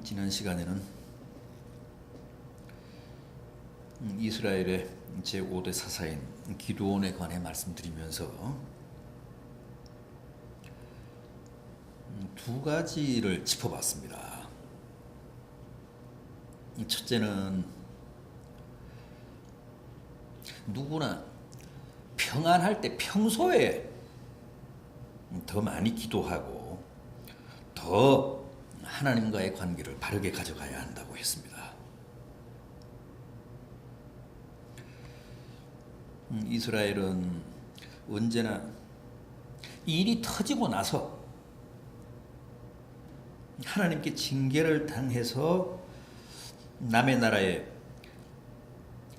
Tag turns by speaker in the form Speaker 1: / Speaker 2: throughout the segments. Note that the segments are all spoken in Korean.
Speaker 1: 지난 시간에는 이스라엘의 제5대 사사인 기드온에 관해 말씀드리면서 두 가지를 짚어봤습니다. 첫째는 누구나 평안할 때 평소에 더 많이 기도하고 더 하나님과의 관계를 바르게 가져가야 한다고 했습니다. 이스라엘은 언제나 일이 터지고 나서 하나님께 징계를 당해서 남의 나라에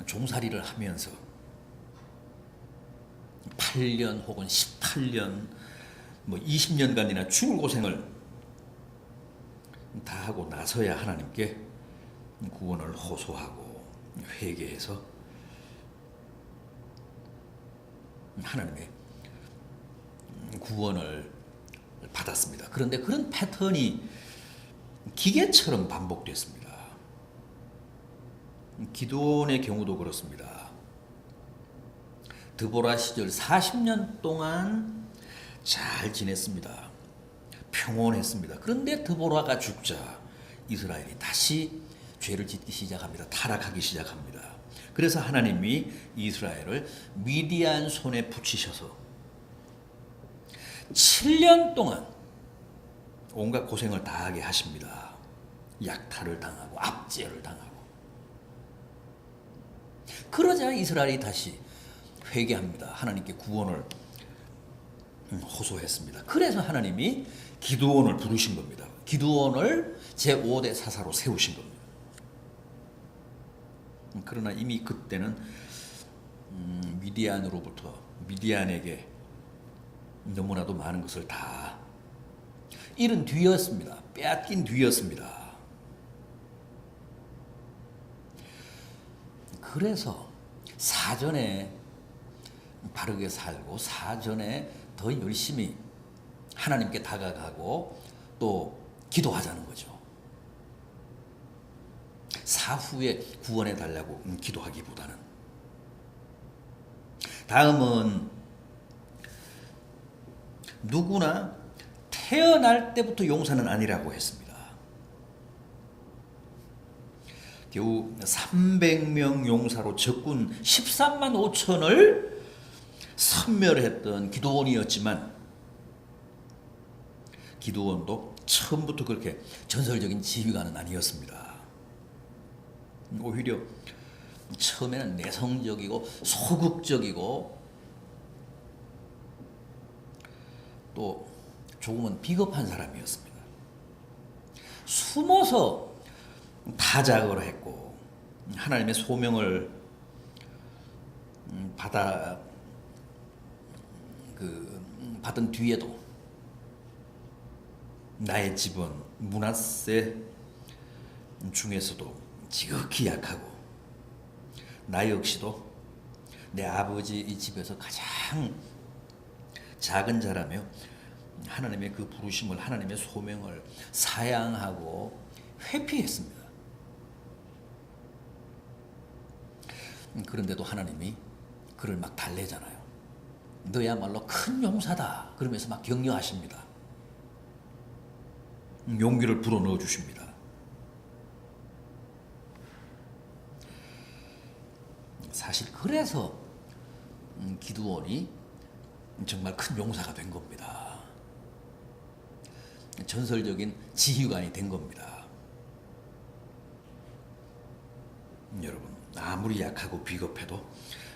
Speaker 1: 종살이를 하면서 8년 혹은 18년 20년간이나 죽을 고생을 다 하고 나서야 하나님께 구원을 호소하고 회개해서 하나님의 구원을 받았습니다. 그런데 그런 패턴이 기계처럼 반복됐습니다. 기드온의 경우도 그렇습니다. 드보라 시절 40년 동안 잘 지냈습니다. 평온했습니다. 그런데 드보라가 죽자 이스라엘이 다시 죄를 짓기 시작합니다. 타락하기 시작합니다. 그래서 하나님이 이스라엘을 미디안 손에 붙이셔서 7년 동안 온갖 고생을 다하게 하십니다. 약탈을 당하고 압제를 당하고. 그러자 이스라엘이 다시 회개합니다. 하나님께 구원을 호소했습니다. 그래서 하나님이 기드온을 부르신 겁니다. 기드온을 제5대 사사로 세우신 겁니다. 그러나 이미 그때는 미디안에게 너무나도 많은 것을 다 잃은 뒤였습니다. 빼앗긴 뒤였습니다. 그래서 사전에 바르게 살고 사전에 더 열심히 하나님께 다가가고 또 기도하자는 거죠. 사후에 구원해 달라고 기도하기보다는. 다음은 누구나 태어날 때부터 용사는 아니라고 했습니다. 겨우 300명 용사로 적군 13만 5천을 섬멸했던 기드온이었지만 기드온도 처음부터 그렇게 전설적인 지휘관은 아니었습니다. 오히려 처음에는 내성적이고 소극적이고 또 조금은 비겁한 사람이었습니다. 숨어서 타작을 했고 하나님의 소명을 받은 뒤에도 나의 집은 므낫세 중에서도 지극히 약하고 나 역시도 내 아버지 이 집에서 가장 작은 자라며 하나님의 그 부르심을 하나님의 소명을 사양하고 회피했습니다. 그런데도 하나님이 그를 막 달래잖아요. 너야말로 큰 용사다 그러면서 막 격려하십니다. 용기를 불어넣어 주십니다. 사실 그래서 기드온이 정말 큰 용사가 된 겁니다. 전설적인 지휘관이 된 겁니다. 여러분, 아무리 약하고 비겁해도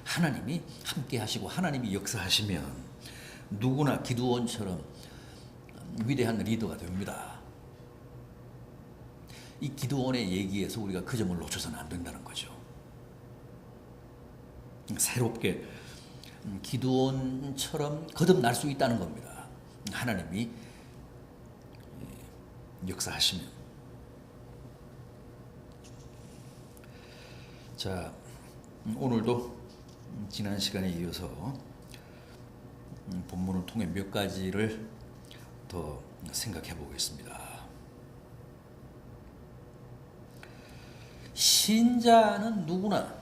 Speaker 1: 하나님이 함께 하시고 하나님이 역사하시면 누구나 기드온처럼 위대한 리더가 됩니다. 이 기드온의 얘기에서 우리가 그 점을 놓쳐서는 안 된다는 거죠. 새롭게 기드온처럼 거듭날 수 있다는 겁니다. 하나님이 역사하시면. 자, 오늘도 지난 시간에 이어서 본문을 통해 몇 가지를 더 생각해 보겠습니다. 신자는 누구나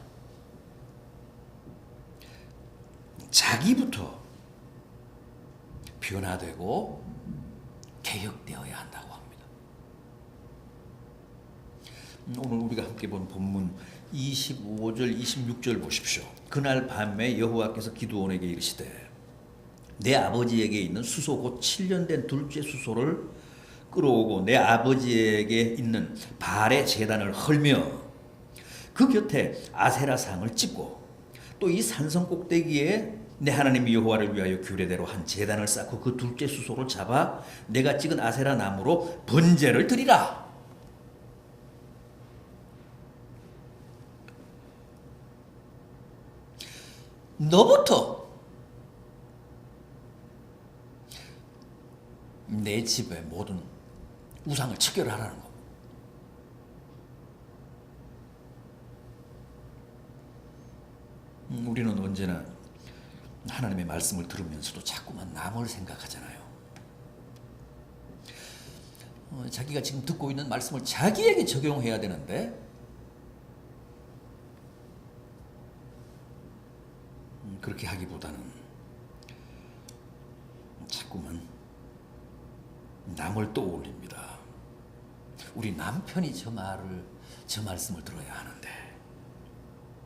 Speaker 1: 자기부터 변화되고 개혁되어야 한다고 합니다. 오늘 우리가 함께 본 본문 25절 26절 보십시오. 그날 밤에 여호와께서 기드온에게 이르시되 내 아버지에게 있는 수소 곧 7년 된 둘째 수소를 끌어오고 내 아버지에게 있는 발의 제단을 헐며 그 곁에 아세라상을 찍고 또 이 산성 꼭대기에 내 하나님 여호와를 위하여 규례대로 한 제단을 쌓고 그 둘째 수소를 잡아 내가 찍은 아세라 나무로 번제를 드리라. 너부터 내 집의 모든 우상을 체결하라는 겁니다. 우리는 언제나 하나님의 말씀을 들으면서도 자꾸만 남을 생각하잖아요. 자기가 지금 듣고 있는 말씀을 자기에게 적용해야 되는데 그렇게 하기보다는 자꾸만 남을 떠올립니다. 우리 남편이 저 말씀을 들어야 하는데,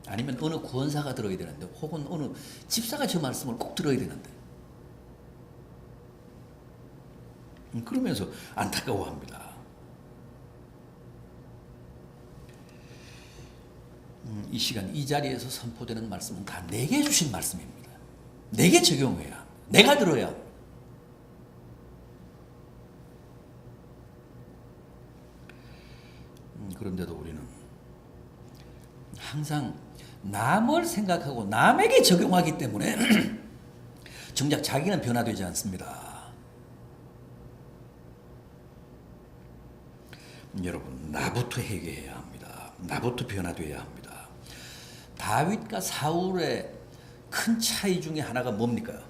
Speaker 1: 아니면 어느 구원사가 들어야 되는데, 혹은 어느 집사가 저 말씀을 꼭 들어야 되는데, 그러면서 안타까워합니다. 이 시간 이 자리에서 선포되는 말씀은 다 내게 주신 말씀입니다. 내게 적용해야 합니다. 내가 들어야 합니다. 그런데도 우리는 항상 남을 생각하고 남에게 적용하기 때문에 정작 자기는 변화되지 않습니다. 여러분, 나부터 회개해야 합니다. 나부터 변화되어야 합니다. 다윗과 사울의 큰 차이 중에 하나가 뭡니까?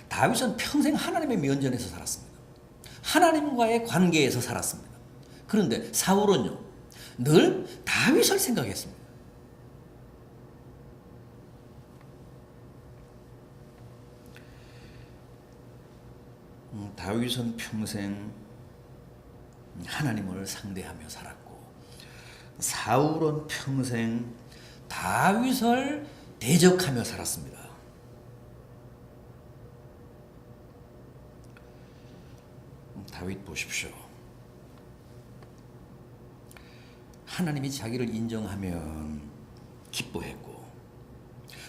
Speaker 1: 다윗은 평생 하나님의 면전에서 살았습니다. 하나님과의 관계에서 살았습니다. 그런데 사울은요, 늘 다윗을 생각했습니다. 다윗은 평생 하나님을 상대하며 살았고, 사울은 평생 다윗을 대적하며 살았습니다. 다윗 보십시오. 하나님이 자기를 인정하면 기뻐했고,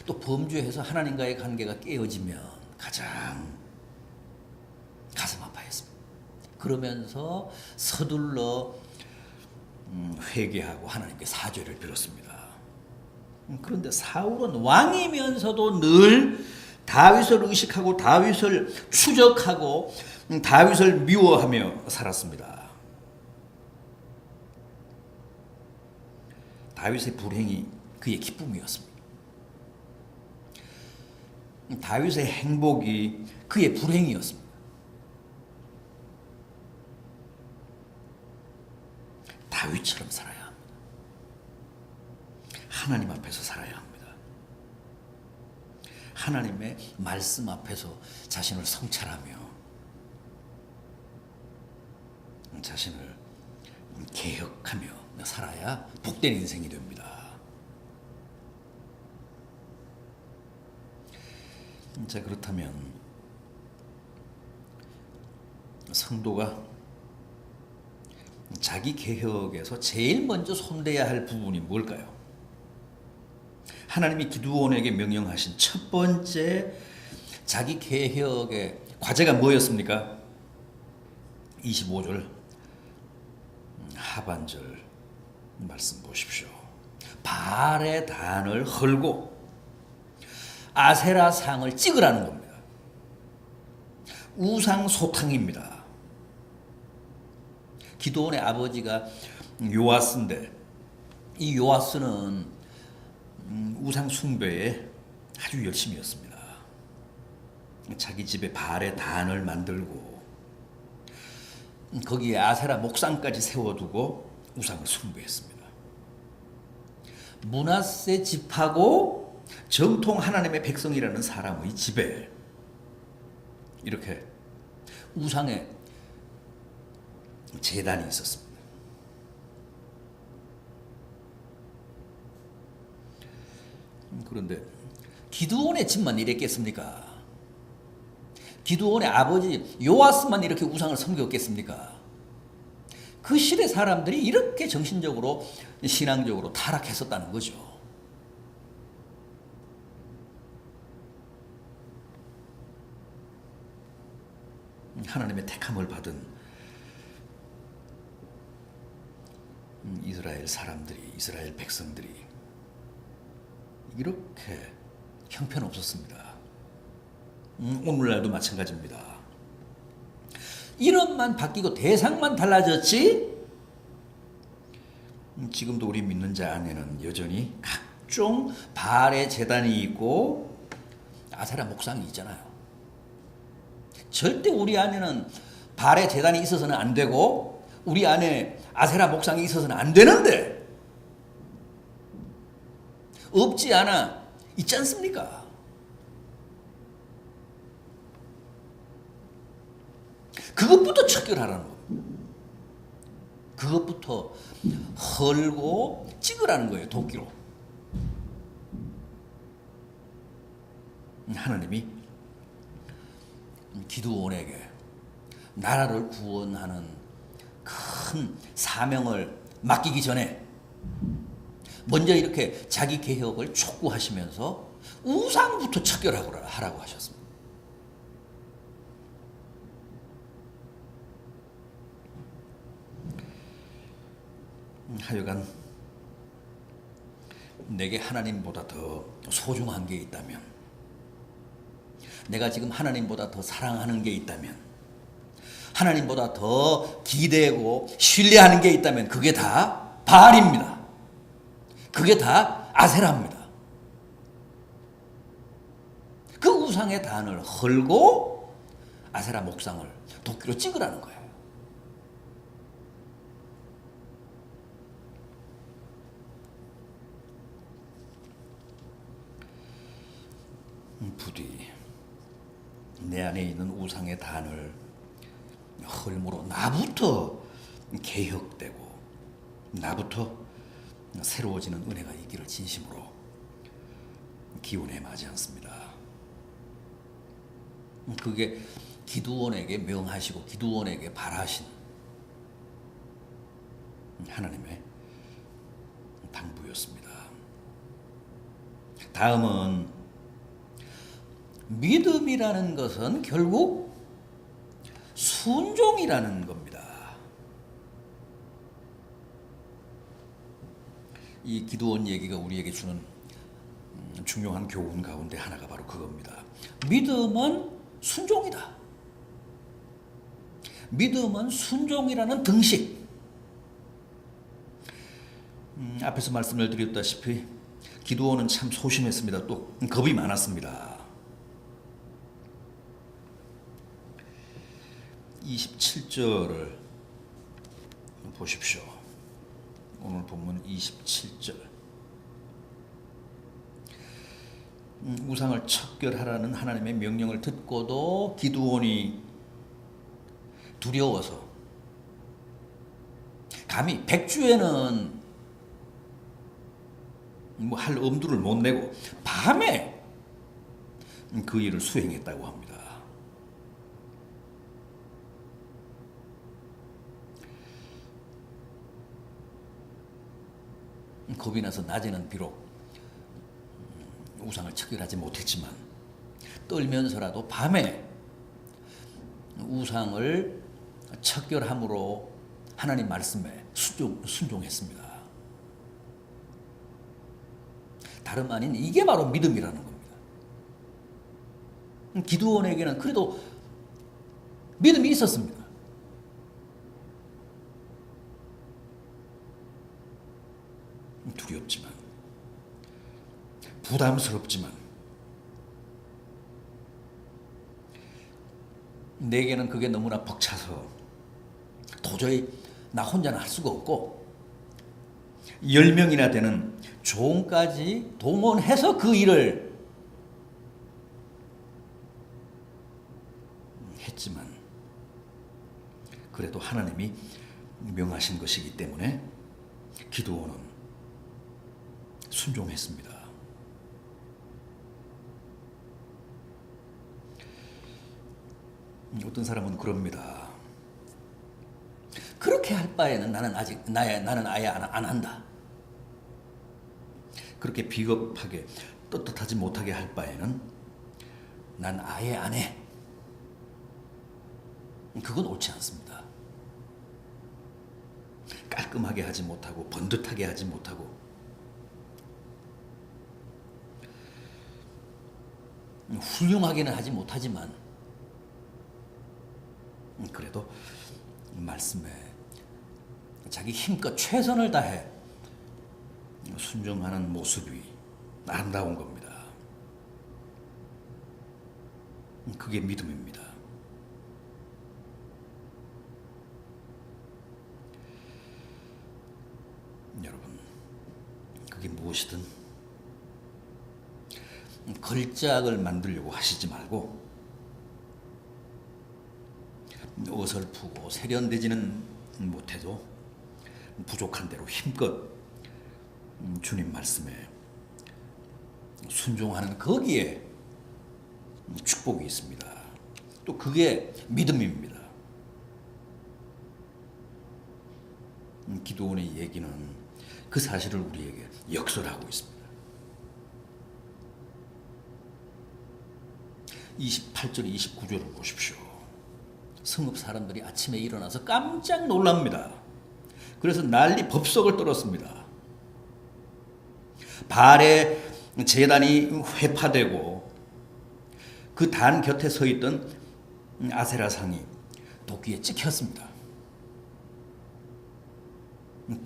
Speaker 1: 또 범죄해서 하나님과의 관계가 깨어지면 가장 가슴 아파했습니다. 그러면서 서둘러 회개하고 하나님께 사죄를 빌었습니다. 그런데 사울은 왕이면서도 늘 다윗을 의식하고 다윗을 추적하고 다윗을 미워하며 살았습니다. 다윗의 불행이 그의 기쁨이었습니다. 다윗의 행복이 그의 불행이었습니다. 다윗처럼 살아야 합니다. 하나님 앞에서 살아야 합니다. 하나님의 말씀 앞에서 자신을 성찰하며 자신을 개혁하며 살아야 복된 인생이 됩니다. 자, 그렇다면 성도가 자기 개혁에서 제일 먼저 손대야 할 부분이 뭘까요? 하나님이 기드온에게 명령하신 첫 번째 자기 개혁의 과제가 뭐였습니까? 25절 하반절 말씀 보십시오. 발의 단을 헐고 아세라 상을 찍으라는 겁니다. 우상 소탕입니다. 기드온의 아버지가 요아스인데, 이 요아스는 우상 숭배에 아주 열심히 였습니다. 자기 집에 발의 단을 만들고 거기에 아세라 목상까지 세워두고 우상을 숭배했습니다. 므낫세 집하고 정통 하나님의 백성이라는 사람의 집에 이렇게 우상의 제단이 있었습니다. 그런데 기드온의 집만 이랬겠습니까? 기드온의 아버지 요아스만 이렇게 우상을 섬겼겠습니까? 그 시대 사람들이 이렇게 정신적으로 신앙적으로 타락했었다는 거죠. 하나님의 택함을 받은 이스라엘 사람들이, 이스라엘 백성들이 이렇게 형편없었습니다. 오늘날도 마찬가지입니다. 이름만 바뀌고 대상만 달라졌지 지금도 우리 믿는 자 안에는 여전히 각종 바알의 제단이 있고 아세라 목상이 있잖아요. 절대 우리 안에는 바알의 제단이 있어서는 안 되고 우리 안에 아세라 목상이 있어서는 안 되는데 없지 않아 있지 않습니까? 그것부터 척결하라는 겁니다. 그것부터 헐고 찍으라는 거예요. 도끼로. 하나님이 기드온에게 나라를 구원하는 큰 사명을 맡기기 전에 먼저 이렇게 자기 개혁을 촉구하시면서 우상부터 척결하라고 하셨습니다. 하여간 내게 하나님보다 더 소중한 게 있다면, 내가 지금 하나님보다 더 사랑하는 게 있다면, 하나님보다 더 기대고 신뢰하는 게 있다면 그게 다 바알입니다. 그게 다 아세라입니다. 그 우상의 단을 헐고 아세라 목상을 도끼로 찍으라는 거예요. 부디 내 안에 있는 우상의 단을 헐므로 나부터 개혁되고 나부터 새로워지는 은혜가 있기를 진심으로 기원해 마지 않습니다. 그게 기드온에게 명하시고 기드온에게 바라신 하나님의 당부였습니다. 다음은 믿음이라는 것은 결국 순종이라는 겁니다. 이 기드온 얘기가 우리에게 주는 중요한 교훈 가운데 하나가 바로 그겁니다. 믿음은 순종이다. 믿음은 순종이라는 등식. 앞에서 말씀을 드렸다시피 기드온은 참 소심했습니다. 또 겁이 많았습니다. 27절을 보십시오. 오늘 본문 27절. 우상을 척결하라는 하나님의 명령을 듣고도 기드온이 두려워서 감히 백주에는 뭐 할 엄두를 못 내고 밤에 그 일을 수행했다고 합니다. 겁이 나서 낮에는 비록 우상을 척결하지 못했지만 떨면서라도 밤에 우상을 척결함으로 하나님 말씀에 순종했습니다. 다름 아닌 이게 바로 믿음이라는 겁니다. 기드온에게는 그래도 믿음이 있었습니다. 두렵지만 부담스럽지만 내게는 그게 너무나 벅차서 도저히 나 혼자는 할 수가 없고 10명이나 되는 종까지 동원해서 그 일을 했지만 그래도 하나님이 명하신 것이기 때문에 기드온은 순종했습니다. 어떤 사람은 그럽니다. 그렇게 할 바에는 나는 아예 안 한다. 그렇게 비겁하게 떳떳하지 못하게 할 바에는 난 아예 안 해. 그건 옳지 않습니다. 깔끔하게 하지 못하고 번듯하게 하지 못하고 훌륭하게는 하지 못하지만 그래도 말씀에 자기 힘껏 최선을 다해 순종하는 모습이 아름다운 겁니다. 그게 믿음입니다. 여러분, 그게 무엇이든 걸작을 만들려고 하시지 말고 어설프고 세련되지는 못해도 부족한 대로 힘껏 주님 말씀에 순종하는 거기에 축복이 있습니다. 또 그게 믿음입니다. 기드온의 얘기는 그 사실을 우리에게 역설하고 있습니다. 28절 29절을 보십시오. 성읍 사람들이 아침에 일어나서 깜짝 놀랍니다. 그래서 난리 법석을 떨었습니다. 발에 제단이 회파되고 그 단 곁에 서 있던 아세라상이 도끼에 찍혔습니다.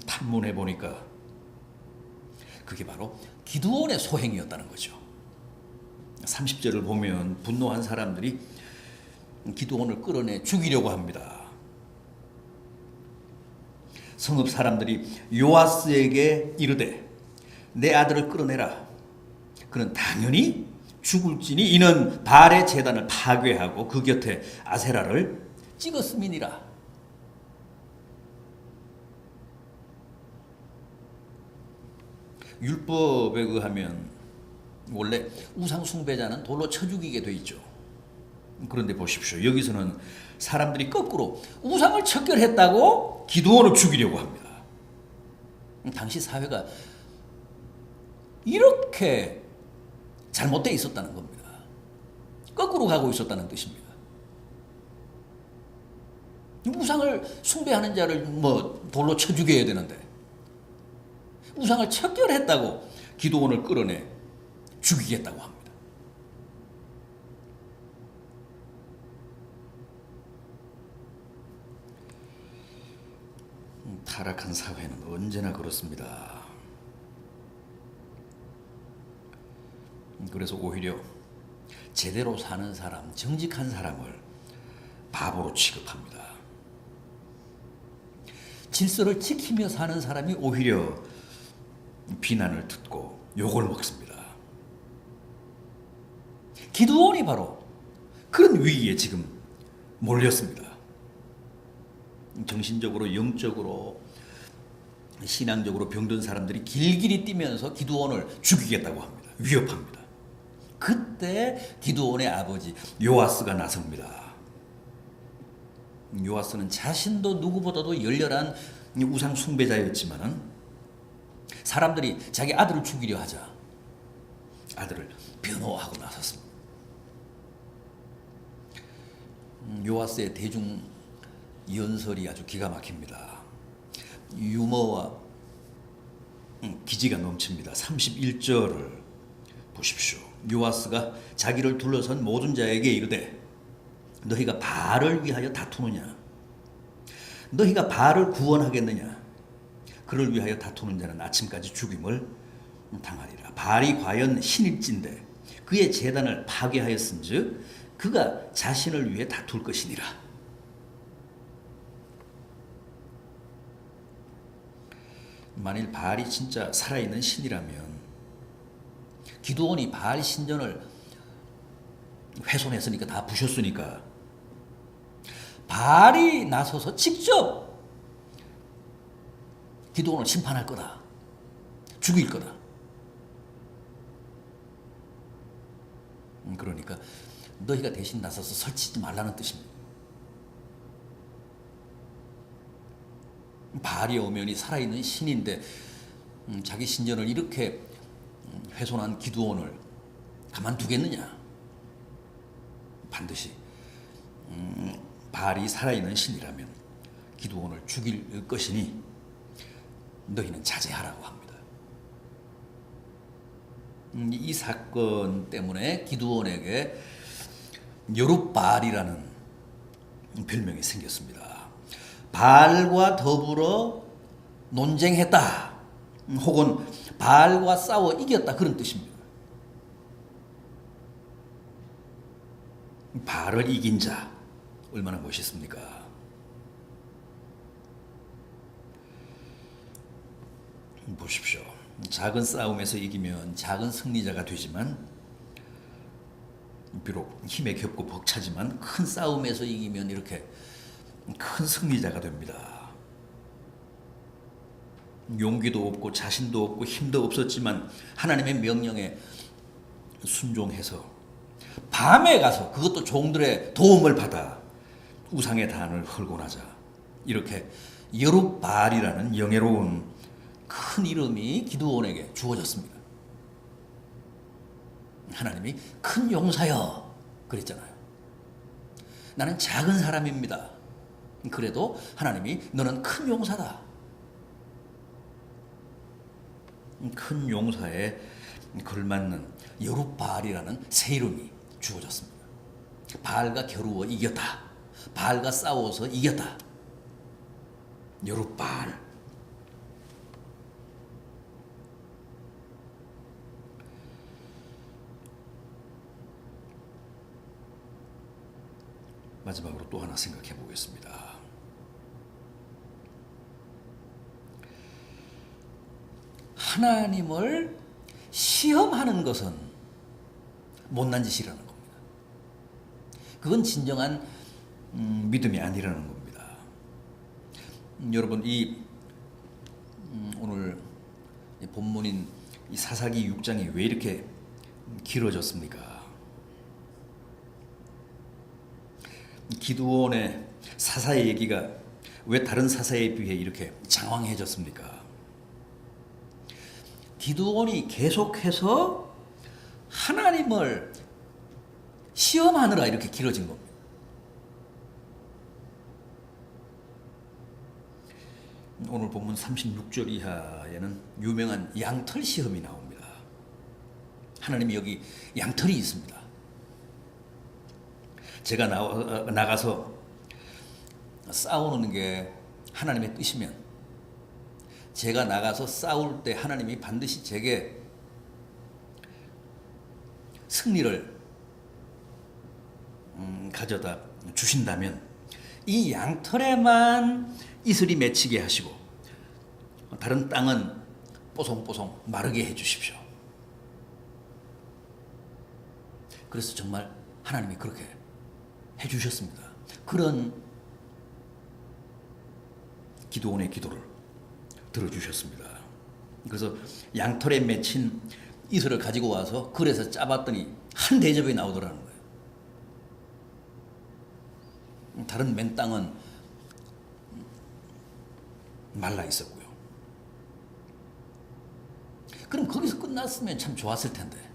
Speaker 1: 탐문해 보니까 그게 바로 기드온의 소행이었다는 거죠. 30절을 보면 분노한 사람들이 기드온을 끌어내 죽이려고 합니다. 성읍 사람들이 요아스에게 이르되 내 아들을 끌어내라. 그는 당연히 죽을지니 이는 발의 제단을 파괴하고 그 곁에 아세라를 찍었음이니라. 율법에 의하면 원래 우상 숭배자는 돌로 쳐 죽이게 돼 있죠. 그런데 보십시오. 여기서는 사람들이 거꾸로 우상을 척결했다고 기드온을 죽이려고 합니다. 당시 사회가 이렇게 잘못되어 있었다는 겁니다. 거꾸로 가고 있었다는 뜻입니다. 우상을 숭배하는 자를 돌로 쳐 죽여야 되는데 우상을 척결했다고 기드온을 끌어내 죽이겠다고 합니다. 타락한 사회는 언제나 그렇습니다. 그래서 오히려 제대로 사는 사람, 정직한 사람을 바보로 취급합니다. 질서를 지키며 사는 사람이 오히려 비난을 듣고 욕을 먹습니다. 기드온이 바로 그런 위기에 지금 몰렸습니다. 정신적으로, 영적으로, 신앙적으로 병든 사람들이 길길이 뛰면서 기드온을 죽이겠다고 합니다. 위협합니다. 그때 기드온의 아버지 요아스가 나섭니다. 요아스는 자신도 누구보다도 열렬한 우상 숭배자였지만은 사람들이 자기 아들을 죽이려 하자 아들을 변호하고 나섰습니다. 요아스의 대중 연설이 아주 기가 막힙니다. 유머와 기지가 넘칩니다. 31절을 보십시오. 요아스가 자기를 둘러선 모든 자에게 이르되 너희가 바알을 위하여 다투느냐? 너희가 바알을 구원하겠느냐? 그를 위하여 다투는 자는 아침까지 죽임을 당하리라. 바알이 과연 신일진데 그의 제단을 파괴하였은즉 그가 자신을 위해 다툴 것이니라. 만일 바알이 진짜 살아있는 신이라면 기드온이 바알 신전을 훼손했으니까 다 부셨으니까 바알이 나서서 직접 기드온을 심판할 거다. 죽일 거다. 그러니까 너희가 대신 나서서 설치지 말라는 뜻입니다. 바알이 오면이 살아있는 신인데 자기 신전을 이렇게 훼손한 기드온을 가만두겠느냐. 반드시 바알이 살아있는 신이라면 기드온을 죽일 것이니 너희는 자제하라고 합니다. 이 사건 때문에 기드온에게 여룻바알이라는 별명이 생겼습니다. 바알과 더불어 논쟁했다 혹은 바알과 싸워 이겼다 그런 뜻입니다. 바알을 이긴 자 얼마나 멋있습니까? 보십시오. 작은 싸움에서 이기면 작은 승리자가 되지만 비록 힘에 겹고 벅차지만 큰 싸움에서 이기면 이렇게 큰 승리자가 됩니다. 용기도 없고 자신도 없고 힘도 없었지만 하나님의 명령에 순종해서 밤에 가서 그것도 종들의 도움을 받아 우상의 단을 헐고 나자 이렇게 여룻바알이라는 영예로운 큰 이름이 기드온에게 주어졌습니다. 하나님이 큰 용사여 그랬잖아요. 나는 작은 사람입니다. 그래도 하나님이 너는 큰 용사다. 큰 용사에 걸맞는 여룻바알이라는 새 이름이 주어졌습니다. 바알과 겨루어 이겼다. 바알과 싸워서 이겼다. 여룻바알. 마지막으로 또 하나 생각해 보겠습니다. 하나님을 시험하는 것은 못난 짓이라는 겁니다. 그건 진정한 믿음이 아니라는 겁니다. 여러분 오늘 본문인 이 사사기 6장이 왜 이렇게 길어졌습니까? 기드온의 사사의 얘기가 왜 다른 사사에 비해 이렇게 장황해졌습니까? 기드온이 계속해서 하나님을 시험하느라 이렇게 길어진 겁니다. 오늘 본문 36절 이하에는 유명한 양털 시험이 나옵니다. 하나님이 여기 양털이 있습니다. 제가 나가서 싸우는 게 하나님의 뜻이면 제가 나가서 싸울 때 하나님이 반드시 제게 승리를 가져다 주신다면 이 양털에만 이슬이 맺히게 하시고 다른 땅은 뽀송뽀송 마르게 해주십시오. 그래서 정말 하나님이 그렇게 해주셨습니다. 그런 기드온의 기도를 들어주셨습니다. 그래서 양털에 맺힌 이슬을 가지고 와서 그래서 짜봤더니 한 대접이 나오더라는 거예요. 다른 맨 땅은 말라 있었고요. 그럼 거기서 끝났으면 참 좋았을 텐데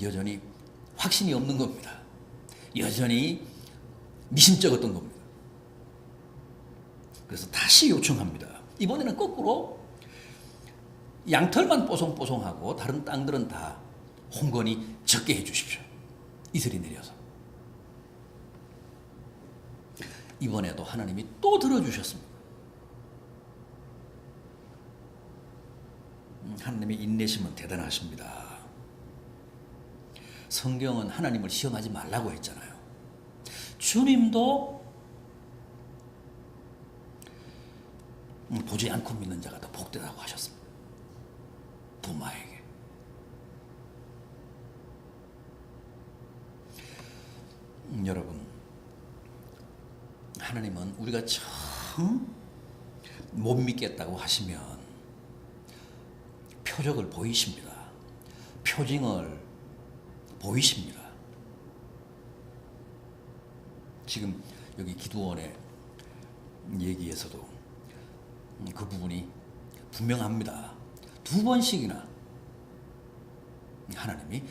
Speaker 1: 여전히 확신이 없는 겁니다. 여전히 미심쩍었던 겁니다. 그래서 다시 요청합니다. 이번에는 거꾸로 양털만 뽀송뽀송하고 다른 땅들은 다 홍건이 적게 해주십시오. 이슬이 내려서. 이번에도 하나님이 또 들어주셨습니다. 하나님의 인내심은 대단하십니다. 성경은 하나님을 시험하지 말라고 했잖아요. 주님도 보지 않고 믿는 자가 더 복되다고 하셨습니다. 도마에게. 여러분, 하나님은 우리가 참 못 믿겠다고 하시면 표적을 보이십니다. 표징을 보이십니다. 지금 여기 기드온의 얘기에서도 그 부분이 분명합니다. 2번씩이나 하나님이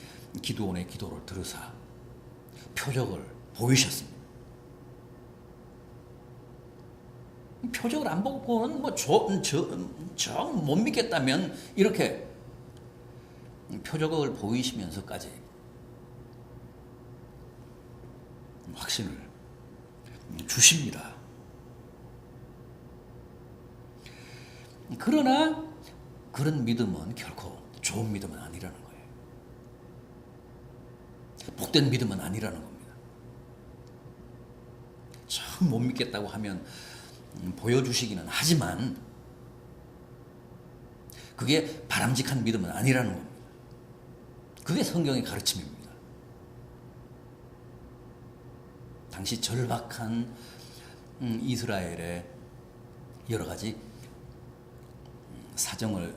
Speaker 1: 기드온의 기도를 들으사 표적을 보이셨습니다. 표적을 안 보고는 못 믿겠다면 이렇게 표적을 보이시면서까지 확신을 주십니다. 그러나 그런 믿음은 결코 좋은 믿음은 아니라는 거예요. 복된 믿음은 아니라는 겁니다. 참 못 믿겠다고 하면 보여주시기는 하지만 그게 바람직한 믿음은 아니라는 겁니다. 그게 성경의 가르침입니다. 당시 절박한 이스라엘의 여러 가지 사정을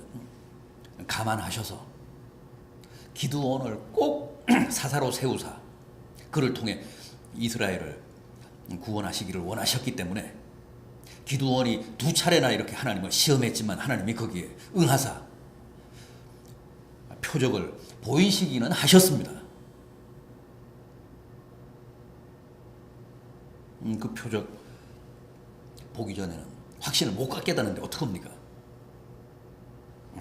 Speaker 1: 감안하셔서 기드온을 꼭 사사로 세우사 그를 통해 이스라엘을 구원하시기를 원하셨기 때문에 기드온이 2차례나 이렇게 하나님을 시험했지만 하나님이 거기에 응하사 표적을 보이시기는 하셨습니다. 그 표적 보기 전에는 확신을 못 갖겠다는데 어떡합니까?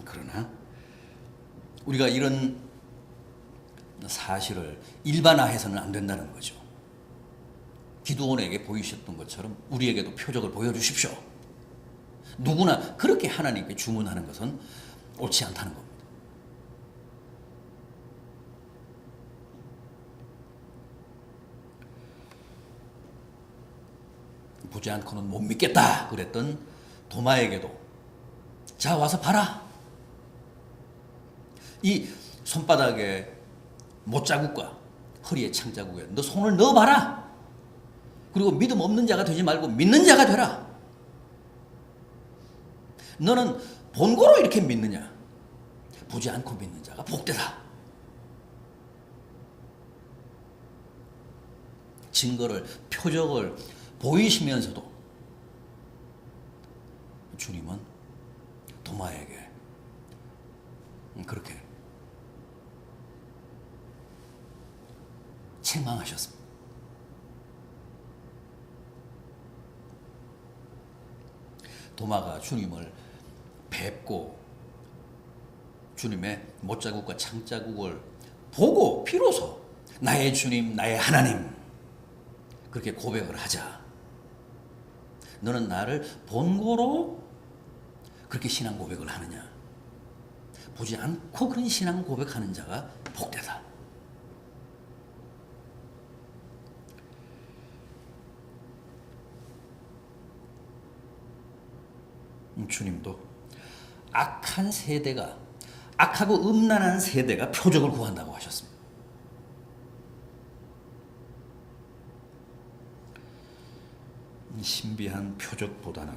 Speaker 1: 그러나 우리가 이런 사실을 일반화해서는 안 된다는 거죠. 기드온에게 보이셨던 것처럼 우리에게도 표적을 보여주십시오. 누구나 그렇게 하나님께 주문하는 것은 옳지 않다는 겁니다. 보지 않고는 못 믿겠다 그랬던 도마에게도 자 와서 봐라. 이 손바닥에 못자국과 허리에 창자국에 너 손을 넣어봐라. 그리고 믿음 없는 자가 되지 말고 믿는 자가 되라. 너는 본고로 이렇게 믿느냐? 보지 않고 믿는 자가 복되다. 증거를, 표적을 보이시면서도 주님은 도마에게 그렇게 책망하셨습니다. 도마가 주님을 뵙고 주님의 못자국과 창자국을 보고 비로소 나의 주님, 나의 하나님 그렇게 고백을 하자. 너는 나를 본고로 그렇게 신앙 고백을 하느냐? 보지 않고 그런 신앙 고백하는 자가 복되다. 주님도 악한 세대가 악하고 음란한 세대가 표적을 구한다고 하셨습니다. 신비한 표적보다는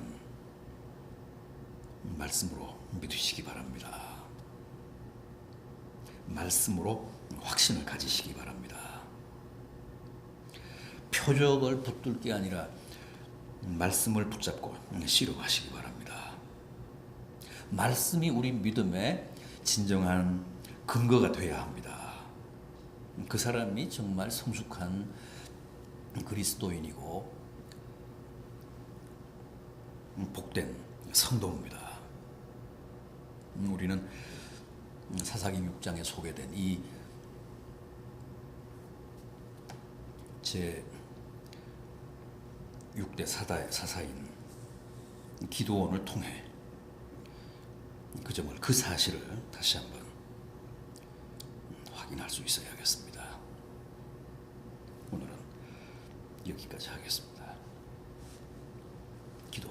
Speaker 1: 말씀으로 믿으시기 바랍니다. 말씀으로 확신을 가지시기 바랍니다. 표적을 붙들 게 아니라 말씀을 붙잡고 씨름하시기 바랍니다. 말씀이 우리 믿음의 진정한 근거가 되어야 합니다. 그 사람이 정말 성숙한 그리스도인이고 복된 성도입니다. 우리는 사사기 6장에 소개된 이 제 6대 사사인 기드온을 통해 그 점을, 그 사실을 다시 한번 확인할 수 있어야겠습니다. 오늘은 여기까지 하겠습니다. 기도하십시오.